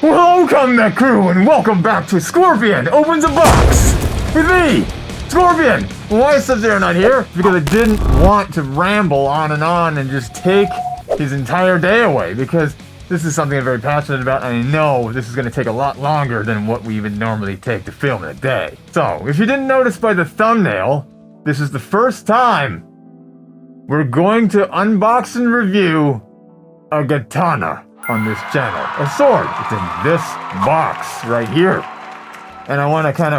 Welcome, Mech Crew, and welcome back to Scorpion Opens a Box with me, Scorpion. Why is Sub-Zero not here? Because I didn't want to ramble on and just take his entire day away, because this is something I'm very passionate about, and I know this is going to take a lot longer than what we would normally take to film in a day. So, if you didn't notice by the thumbnail, this is the first time we're going to unbox and review a katana on this channel. A sword. It's in this box right here. And I want to kind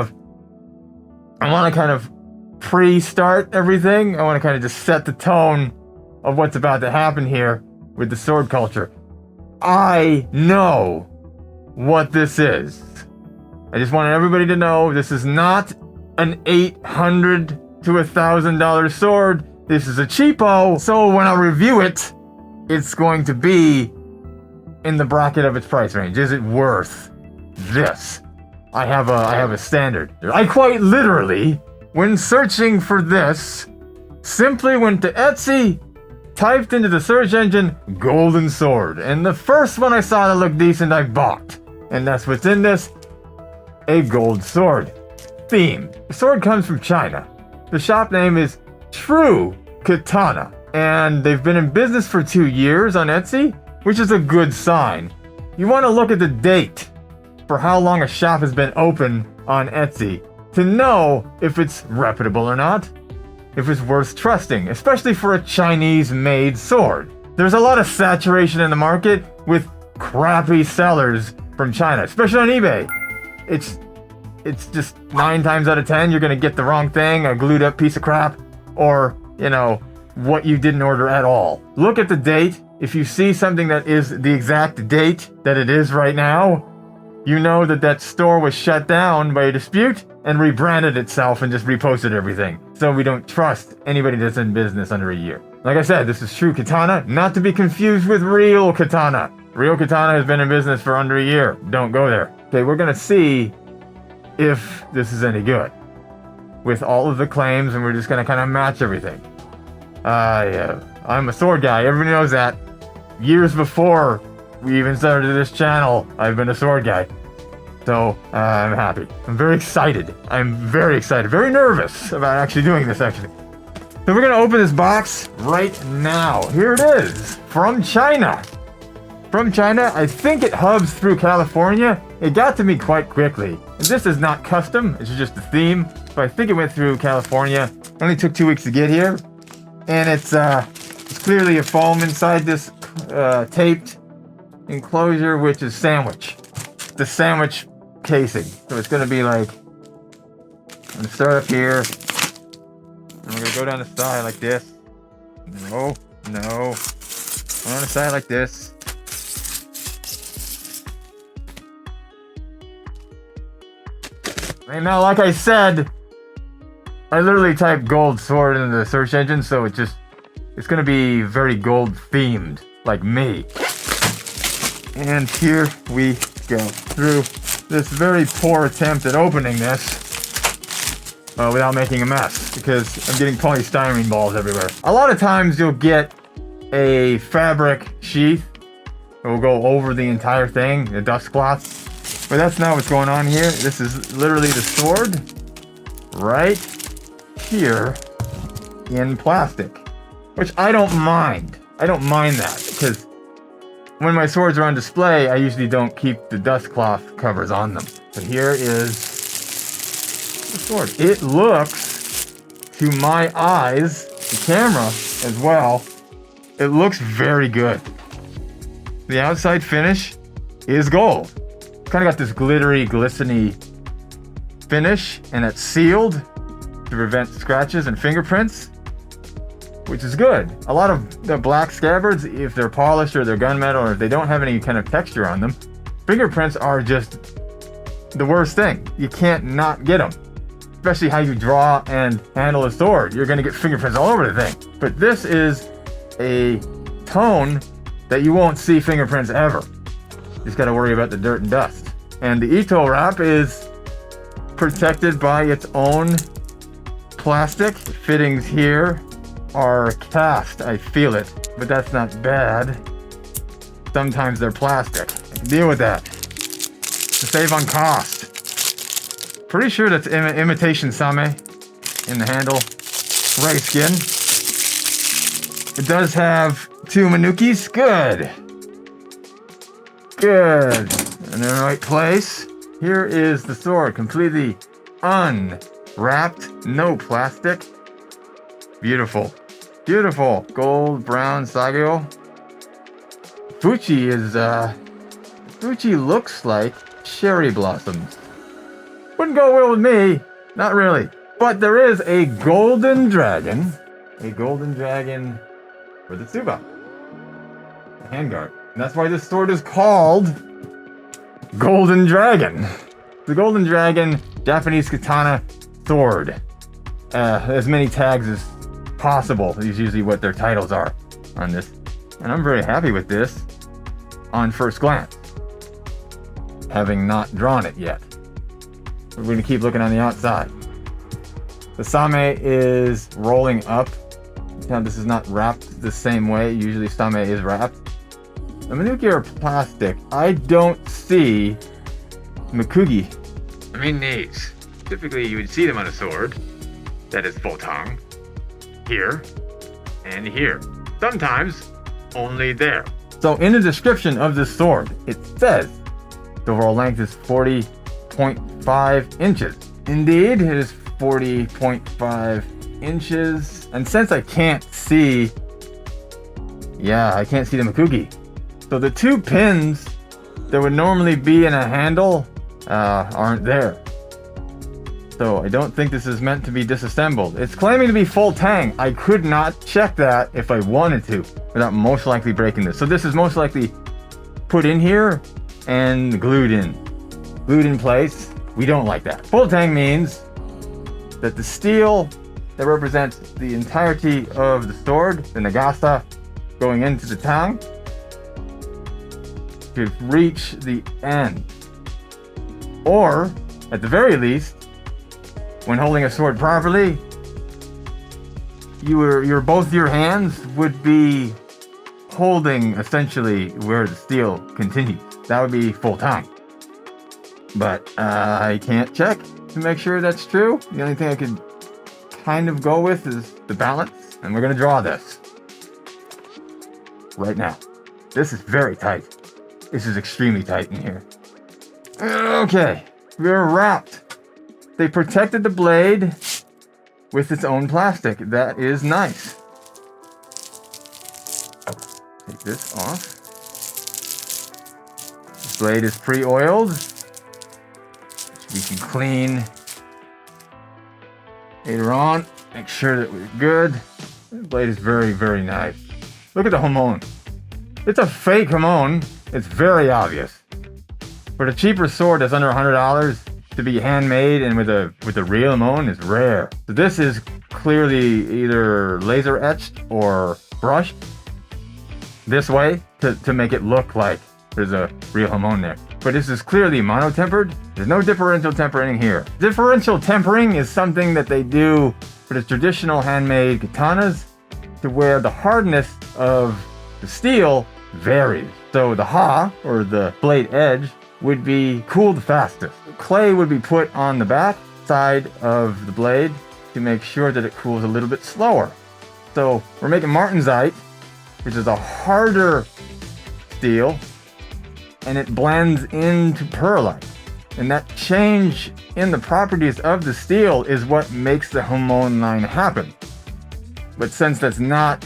of pre-start everything. I want to kind of just set the tone of what's about to happen here with the sword culture. I know what this is. I just wanted everybody to know this is not an $800 to $1,000 sword. This is a cheapo. So when I review it, it's going to be in the bracket of its price range. Is it worth this? I have a standard. I quite literally, when searching for this, simply went to Etsy, typed into the search engine, golden sword. And the first one I saw that looked decent, I bought. And that's what's in this, a gold sword. Theme. The sword comes from China. The shop name is TrueKatana. And they've been in business for 2 years on Etsy, which is a good sign. You want to look at the date for how long a shop has been open on Etsy to know if it's reputable or not, if it's worth trusting, especially for a Chinese-made sword. There's a lot of saturation in the market with crappy sellers from China, especially on eBay. It's just 9 times out of 10 you're gonna get the wrong thing, a glued up piece of crap, or, you know, what you didn't order at all. Look at the date. If you see something that is the exact date that it is right now, you know that that store was shut down by a dispute and rebranded itself and just reposted everything. So we don't trust anybody that's in business under a year. Like I said, this is TrueKatana, not to be confused with Real Katana. Real Katana has been in business for under a year. Don't go there. Okay, we're gonna see if this is any good with all of the claims, and we're just gonna kind of match everything. I'm a sword guy. Everybody knows that. Years before we even started this channel, I've been a sword guy. So, I'm happy. I'm very excited. I'm very excited. Very nervous about actually doing this, actually. So we're going to open this box right now. Here it is. From China. From China. I think it hubs through California. It got to me quite quickly. And this is not custom. It's just a theme. But I think it went through California. It only took 2 weeks to get here. And it's clearly a foam inside this taped enclosure, which is sandwich. The sandwich casing. So it's going to be like, I'm going to start up here. And we're going to go down the side like this. No. On the side like this. And now, like I said, I literally typed gold sword into the search engine, so it's gonna be very gold themed, like me. And here we go through this very poor attempt at opening this without making a mess, because I'm getting polystyrene balls everywhere. A lot of times you'll get a fabric sheath that will go over the entire thing, the dust cloth, but that's not what's going on here. This is literally the sword right here in plastic, which I don't mind. I don't mind that, because when my swords are on display, I usually don't keep the dust cloth covers on them. But here is the sword. It looks, to my eyes, the camera as well, it looks very good. The outside finish is gold. Kind of got this glittery, glistening finish, and it's sealed to prevent scratches and fingerprints, which is good. A lot of the black scabbards, if they're polished or they're gunmetal or if they don't have any kind of texture on them, fingerprints are just the worst thing. You can't not get them. Especially how you draw and handle a sword. You're gonna get fingerprints all over the thing. But this is a tone that you won't see fingerprints ever. You just gotta worry about the dirt and dust. And the Ito wrap is protected by its own plastic. The fittings here are cast. I feel it, but that's not bad. Sometimes they're plastic. I can deal with that. to save on cost. Pretty sure that's imitation same in the handle. Gray skin. It does have 2 manukis. Good. Good. In the right place. Here is the sword, completely unwrapped, no plastic. Beautiful. Beautiful. Gold, brown, Sagyo. Fuchi is, Fuchi looks like cherry blossoms. Wouldn't go well with me. Not really. But there is a golden dragon. A golden dragon for the Tsuba. The handguard. And that's why this sword is called Golden Dragon. The Golden Dragon Japanese katana sword. As many tags as possible is usually what their titles are on this. And I'm very happy with this on first glance, having not drawn it yet. We're going to keep looking on the outside. The same is rolling up. Now this is not wrapped the same way. Usually same is wrapped. The manuki are plastic. I don't see Mikugi. I mean these. Typically you would see them on a sword that is full tongue. Here and here. Sometimes only there. So in the description of this sword, it says the overall length is 40.5 inches. Indeed, it is 40.5 inches. And since I can't see, I can't see the Mikugi. So the 2 pins that would normally be in a handle aren't there. So I don't think this is meant to be disassembled. It's claiming to be full tang. I could not check that if I wanted to without most likely breaking this. So this is most likely put in here and glued in. Glued in place. We don't like that. Full tang means that the steel that represents the entirety of the sword, the nagasa going into the tang, should reach the end. Or, at the very least, when holding a sword properly, both your hands would be holding essentially where the steel continues. That would be full tang. But I can't check to make sure that's true. The only thing I could kind of go with is the balance, and we're gonna draw this right now. This is very tight. This is extremely tight in here. Okay, we're wrapped. They protected the blade with its own plastic. That is nice. Take this off. This blade is pre-oiled. We can clean later on. Make sure that we're good. The blade is very, very nice. Look at the hamon. It's a fake hamon. It's very obvious. For the cheaper sword that's under $100, to be handmade and with a real hamon is rare. So this is clearly either laser etched or brushed this way to make it look like there's a real hamon there. But this is clearly mono-tempered. There's no differential tempering here. Differential tempering is something that they do for the traditional handmade katanas, to where the hardness of the steel varies. So the ha, or the blade edge, would be cooled fastest. Clay would be put on the back side of the blade to make sure that it cools a little bit slower. So we're making martensite, which is a harder steel, and it blends into pearlite. And that change in the properties of the steel is what makes the hamon line happen. But since that's not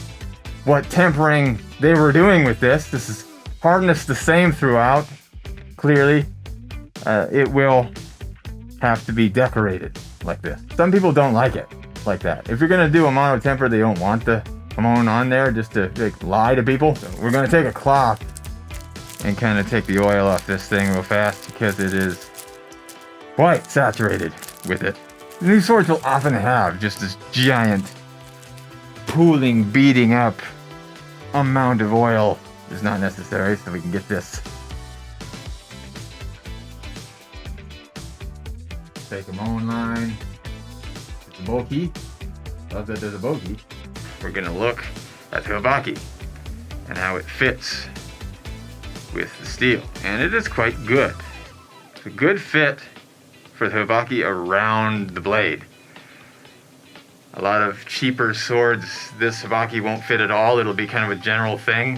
what tempering they were doing with this is hardness the same throughout, clearly, it will have to be decorated like this. Some people don't like it like that. If you're gonna do a mono temper, they don't want the hamon on there just to lie to people. So we're gonna take a cloth and kind of take the oil off this thing real fast because it is quite saturated with it. The new swords will often have just this giant pooling, beating up amount of oil. Is not necessary, so we can get this. Take a hamon line. It's a bulky. Love that there's a bulky. We're gonna look at the habaki and how it fits with the steel, and it is quite good. It's a good fit for the habaki around the blade. A lot of cheaper swords, this habaki won't fit at all. It'll be kind of a general thing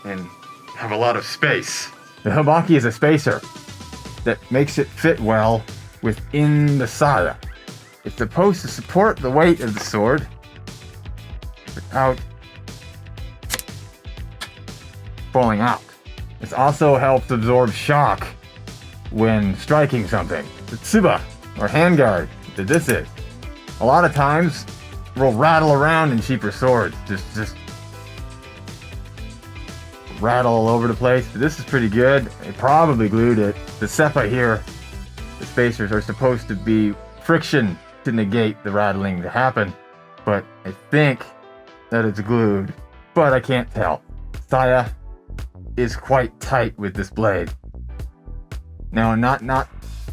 and have a lot of space. The habaki is a spacer that makes it fit well within the saya. It's supposed to support the weight of the sword without falling out. This also helps absorb shock when striking something. The tsuba, or handguard, that this is. A lot of times, will rattle around in cheaper swords. Just rattle all over the place. This is pretty good. I probably glued it. The seppa here, the spacers are supposed to be friction to negate the rattling to happen, but I think that it's glued, but I can't tell. Saya is quite tight with this blade. Now, not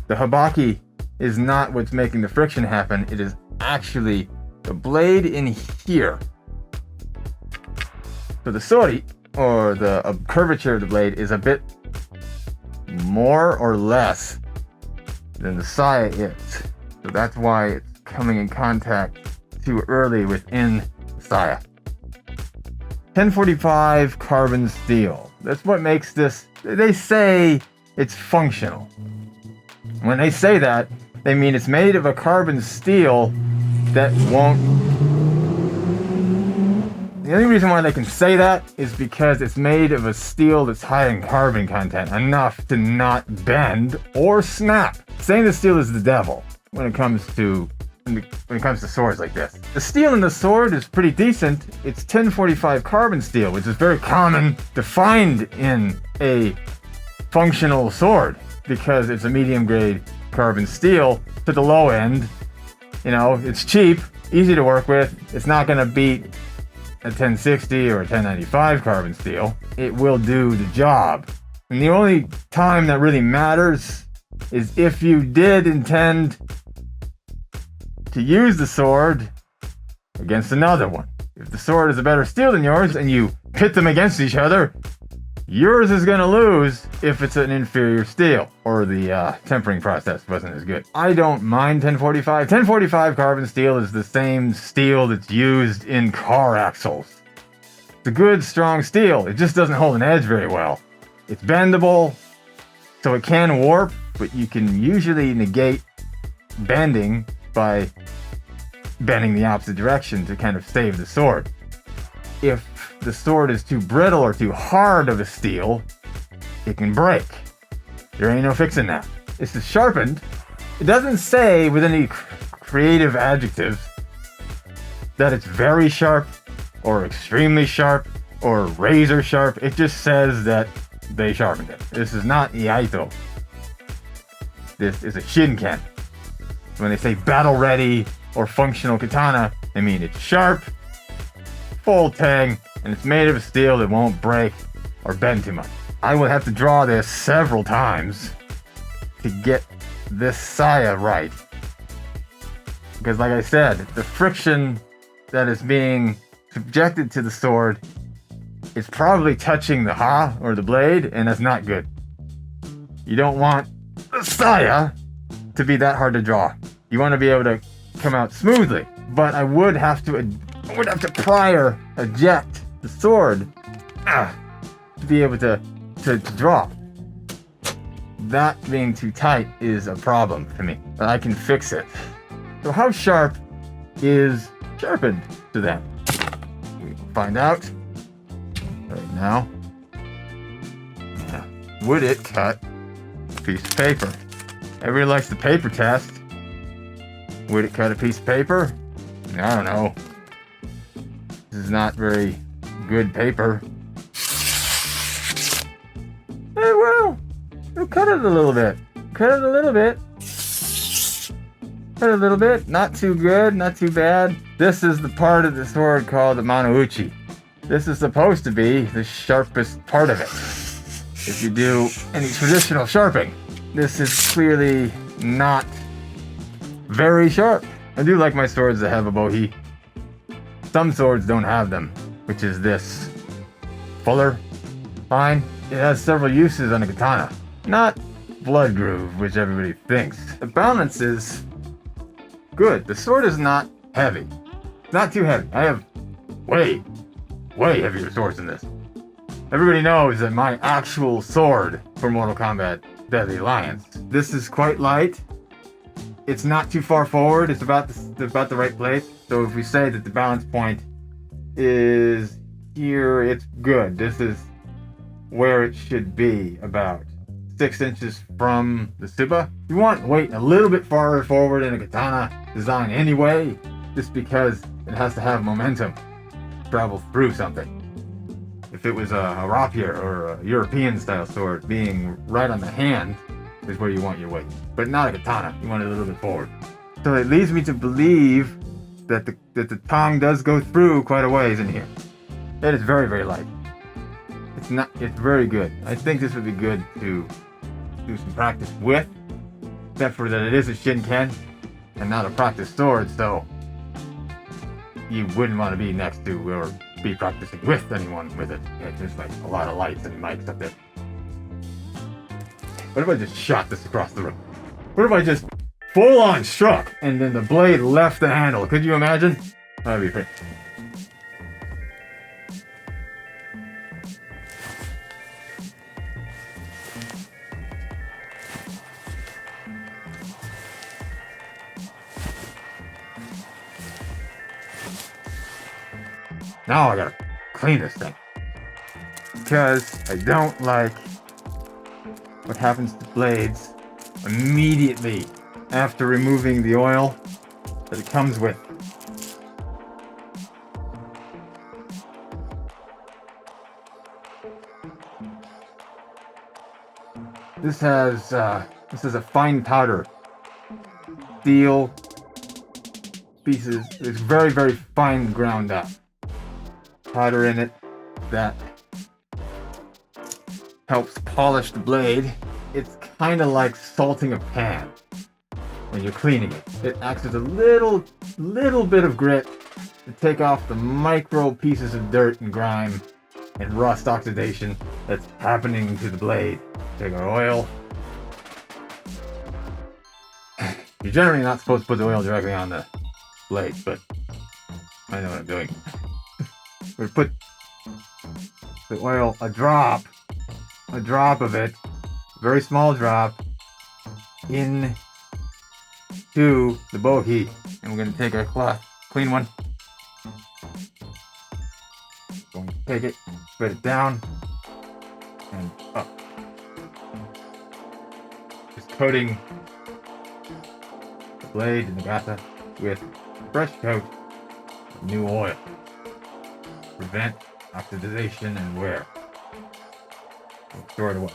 the habaki is not what's making the friction happen. It is actually the blade in here. So the sori, or the curvature of the blade, is a bit more or less than the saya is. So that's why it's coming in contact too early within the saya. 1045 carbon steel. That's what makes this, they say it's functional. When they say that, they mean it's made of a carbon steel that won't... The only reason why they can say that is because it's made of a steel that's high in carbon content, enough to not bend or snap. Stainless steel is the devil when it comes to swords like this. The steel in the sword is pretty decent. It's 1045 carbon steel, which is very common to find in a functional sword because it's a medium grade carbon steel to the low end. You know, it's cheap, easy to work with. It's not going to beat a 1060 or a 1095 carbon steel. It will do the job. And the only time that really matters is if you did intend to use the sword against another one. If the sword is a better steel than yours and you pit them against each other, yours is going to lose if it's an inferior steel, or the tempering process wasn't as good. I don't mind 1045. 1045 carbon steel is the same steel that's used in car axles. It's a good, strong steel. It just doesn't hold an edge very well. It's bendable, so it can warp, but you can usually negate bending by bending the opposite direction to kind of save the sword. If the sword is too brittle or too hard of a steel, it can break. There ain't no fixing that. This is sharpened. It doesn't say with any creative adjectives that it's very sharp or extremely sharp or razor sharp. It just says that they sharpened it. This is not Iaito. This is a Shinken. When they say battle ready or functional katana, I mean it's sharp, full tang, and it's made of a steel that won't break or bend too much. I will have to draw this several times to get this saya right. Because like I said, the friction that is being subjected to the sword is probably touching the ha, or the blade, and that's not good. You don't want the saya to be that hard to draw. You want to be able to come out smoothly. But I would have to prior eject the sword to be able to draw. That being too tight is a problem for me, but I can fix it. So how sharp is sharpened to them? We will find out right now. Would it cut a piece of paper? Everybody likes the paper test. Would it cut a piece of paper? I don't know. This is not very good paper. It will. It'll cut it a little bit. Cut it a little bit. Cut it a little bit. Not too good, not too bad. This is the part of the sword called the manouchi. This is supposed to be the sharpest part of it. If you do any traditional sharpening, this is clearly not very sharp. I do like my swords that have a bohi. Some swords don't have them, which is this. Fuller, fine. It has several uses on a katana. Not blood groove, which everybody thinks. The balance is good. The sword is not heavy. Not too heavy. I have way heavier swords than this. Everybody knows that my actual sword for Mortal Kombat Deadly Alliance, this is quite light. It's not too far forward. It's about the right place. So if we say that the balance point is here, it's good. This is where it should be, about 6 inches from the Siba. You want weight a little bit farther forward in a katana design anyway, just because it has to have momentum to travel through something. If it was a rapier or a European style sword, being right on the hand is where you want your weight, but not a katana. You want it a little bit forward. So it leads me to believe that the tongue does go through quite a ways in here. It is very light. It's very good. I think this would be good to do some practice with, except for that it is a Shinken and not a practice sword, so you wouldn't want to be next to or be practicing with anyone with it. It's just like a lot of lights and mics up there. What if I just shot this across the room? What if I just full on struck and then the blade left the handle? Could you imagine? That'd be pretty. Now I gotta clean this thing, because I don't like what happens to blades immediately after removing the oil that it comes with. This has a fine powder steel pieces. It's very fine ground up powder in it that helps polish the blade. It's kind of like salting a pan when you're cleaning it. It acts as a little bit of grit to take off the micro pieces of dirt and grime and rust oxidation that's happening to the blade. Take our oil. You're generally not supposed to put the oil directly on the blade, but I know what I'm doing. We put the oil, a drop of it, very small drop, into the bohi, and we're going to take our cloth, clean one, going to take it, spread it down, and up. Just coating the blade and the gata with a fresh coat of new oil. Prevent oxidation and wear. Store it away.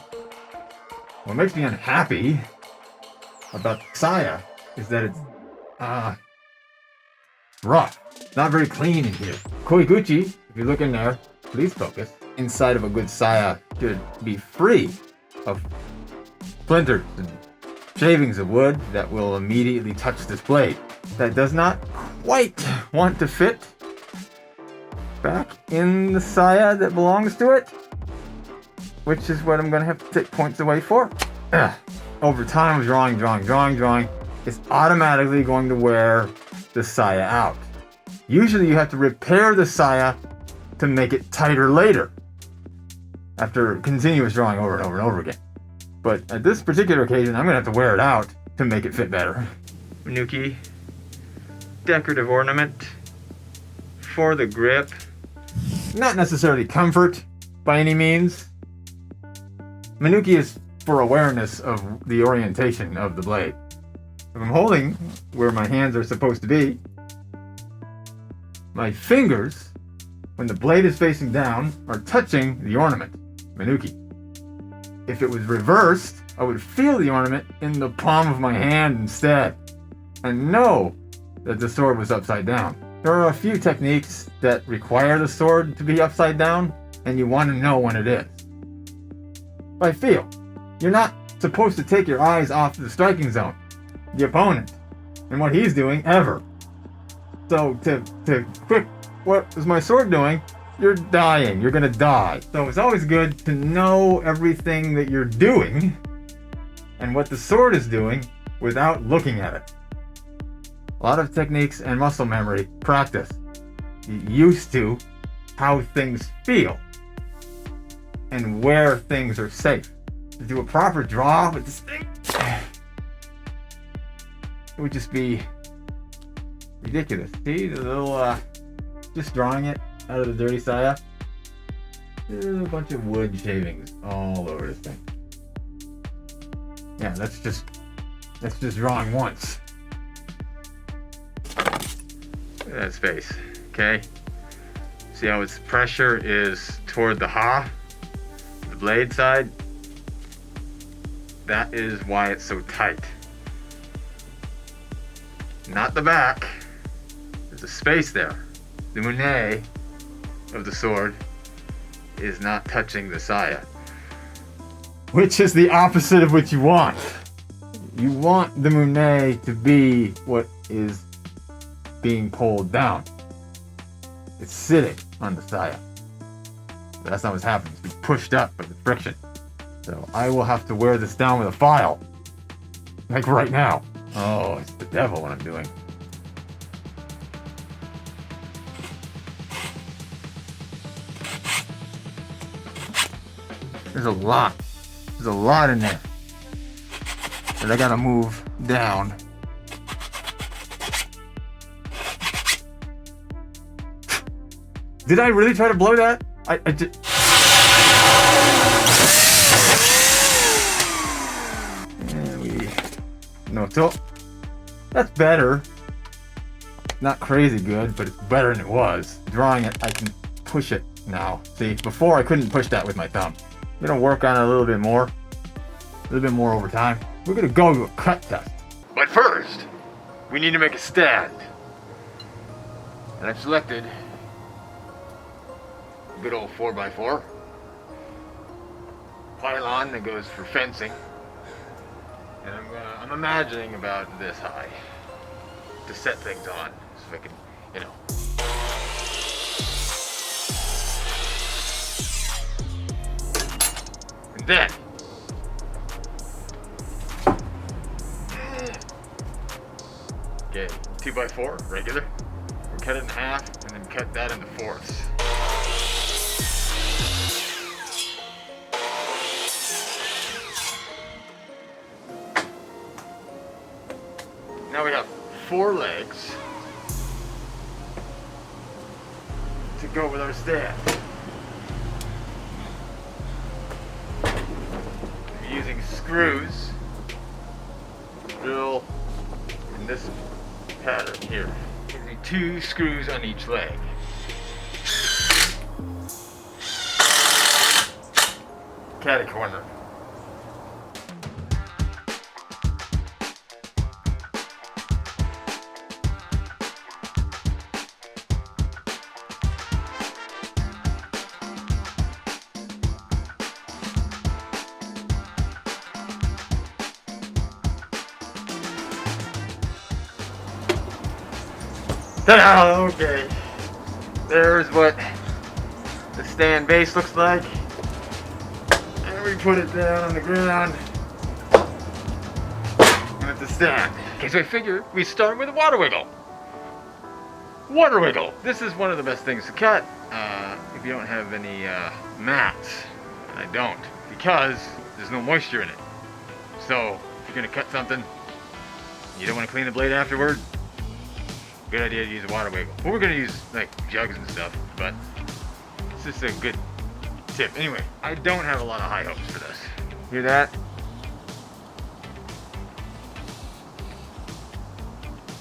What makes me unhappy about the saya is that it's rough. It's not very clean in here. Koiguchi, if you look in there, please focus. Inside of a good saya should be free of splinters and shavings of wood that will immediately touch this blade. That does not quite want to fit back in the saya that belongs to it, which is what I'm going to have to take points away for. Over time of drawing, it's automatically going to wear the saya out. Usually you have to repair the saya to make it tighter later, after continuous drawing over and over again. But at this particular occasion, I'm going to have to wear it out to make it fit better. Manuki, decorative ornament for the grip. Not necessarily comfort by any means. Manuki is for awareness of the orientation of the blade. If I'm holding where my hands are supposed to be, my fingers, when the blade is facing down, are touching the ornament, Manuki. If it was reversed, I would feel the ornament in the palm of my hand instead, and know that the sword was upside down. There are a few techniques that require the sword to be upside down, and you want to know when it is. By feel. You're not supposed to take your eyes off the striking zone, the opponent, and what he's doing ever. So to quick, what is my sword doing? You're dying. You're gonna die. So it's always good to know everything that you're doing and what the sword is doing without looking at it. A lot of techniques and muscle memory practice. Get used to how things feel and where things are safe. To do a proper draw with this thing, it would just be ridiculous. See the little, just drawing it out of the dirty saya? There's a bunch of wood shavings all over this thing. Yeah, that's just drawing once. Look at that space, okay? See how its pressure is toward the blade side? That is why it's so tight. Not the back. There's a space there. The munet of the sword is not touching the saya. Which is the opposite of what you want. You want the munet to be what is being pulled down. It's sitting on the saya. But that's not what's happening. It's being pushed up by the friction. So I will have to wear this down with a file. Like right now. Oh, it's the devil what I'm doing. There's a lot. There's a lot in there that I gotta move down. Did I really try to blow that? I did. No, so that's better. Not crazy good, but it's better than it was. Drawing it, I can push it now. See, before I couldn't push that with my thumb. We're gonna work on it a little bit more over time. We're gonna go to a cut test. But first, we need to make a stand. And I've selected a good old 4x4 pylon that goes for fencing. And I'm imagining about this high to set things on, so I can, you know. And then, okay, 2x4, regular. We'll cut it in half and then cut that into fourths. Now we have 4 legs to go with our stand. We're using screws to drill in this pattern here. Using 2 screws on each leg. Catty corner. Okay, there's what the stand base looks like, and we put it down on the ground, and it's a stand. Okay, so I figure we start with a water wiggle. Water wiggle. This is one of the best things to cut if you don't have any mats. I don't, because there's no moisture in it. So if you're gonna cut something, you don't want to clean the blade afterward. Good idea to use a water wiggle. Well, we're gonna use like jugs and stuff, but it's just a good tip. Anyway, I don't have a lot of high hopes for this. Hear that?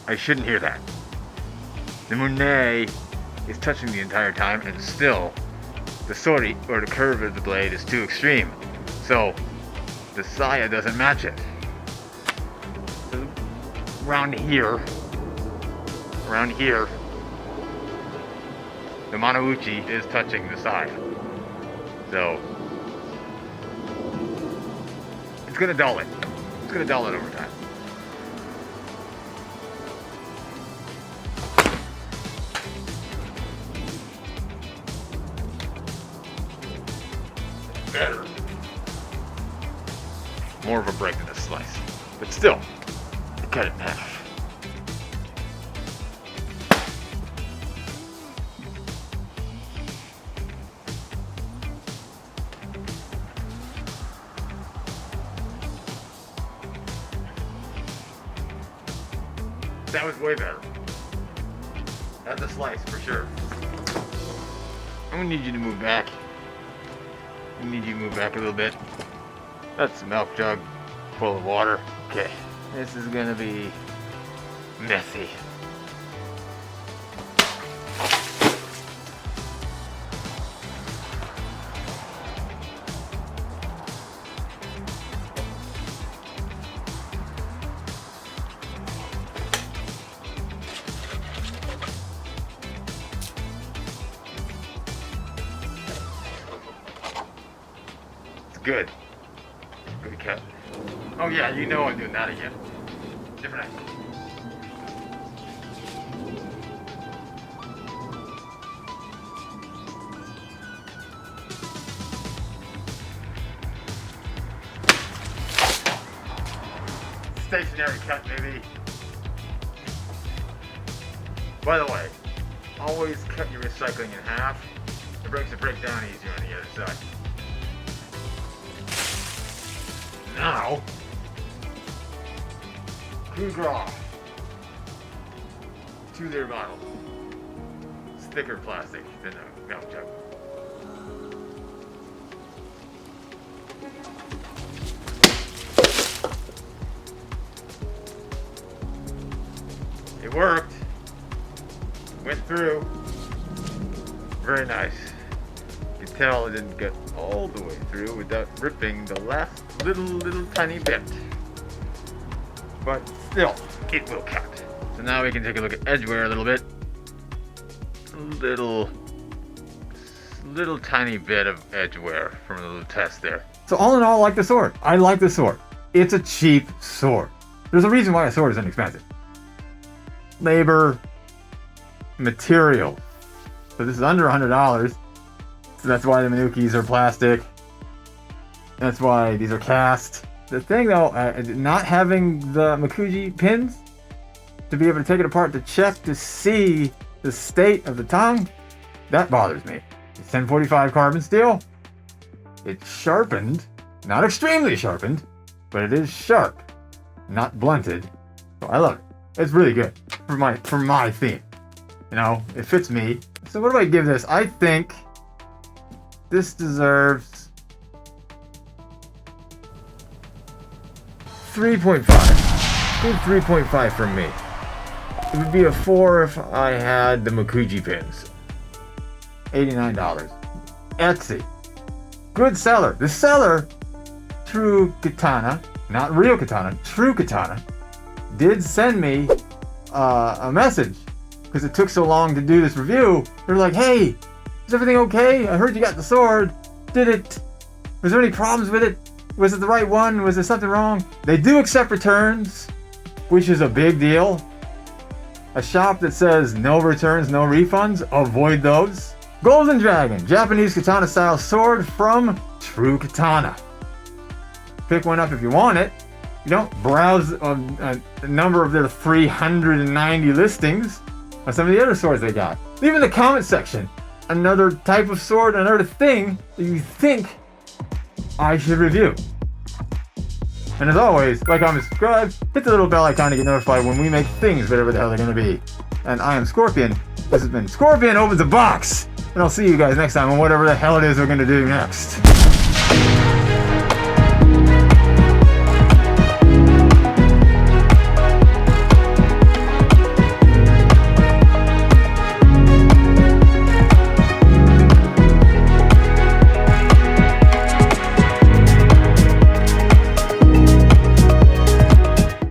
I shouldn't hear that. The munet is touching the entire time, and still the sori, or the curve of the blade, is too extreme. So the saya doesn't match it. So around here, the manouchi is touching the saya. So it's gonna dull it. It's gonna dull it over time. Better. More of a break than a slice. But still, cut it in half. That was way better. That's a slice for sure. I'm gonna need you to move back. I need you to move back a little bit. That's a milk jug full of water. Okay, this is gonna be messy. Good. Good cut. Oh yeah, you know I'm doing that again. Different angle. Stationary cut, baby. By the way, always cut your recycling in half. It breaks the break down easier on the other side. Now, coup gras. 2-liter bottle. It's thicker plastic than a milk jug. It worked. Went through. Very nice. You can tell it didn't get all the way through without ripping the last little tiny bit. But still, it will cut. So now we can take a look at edgeware a little bit. Little tiny bit of edgeware from a little test there. So all in all, I like the sword. I like the sword. It's a cheap sword. There's a reason why a sword is inexpensive. Labor, material. So this is under $100. So that's why the Minukis are plastic. That's why these are cast. The thing though, not having the Mikuji pins to be able to take it apart to check to see the state of the tongue, that bothers me. It's 1045 carbon steel. It's sharpened, not extremely sharpened, but it is sharp, not blunted. So I love it. It's really good for my theme. You know, it fits me. So what do I give this? I think this deserves 3.5. Good 3.5 from me. It would be a 4 if I had the Mikuji pins. $89. Etsy. Good seller. The seller, TrueKatana, not real katana, TrueKatana, did send me a message because it took so long to do this review. They're like, hey, is everything okay? I heard you got the sword. Was there any problems with it? Was it the right one? Was there something wrong? They do accept returns, which is a big deal. A shop that says no returns, no refunds, avoid those. Golden Dragon, Japanese katana style sword from TrueKatana. Pick one up if you want it. You don't browse a number of their 390 listings on some of the other swords they got. Leave in the comment section another type of sword, another thing that you think I should review. And as always, like, comment, subscribe, hit the little bell icon to get notified when we make things, whatever the hell they're going to be. And I am Scorpion. This has been Scorpion Opens a Box. And I'll see you guys next time on whatever the hell it is we're going to do next.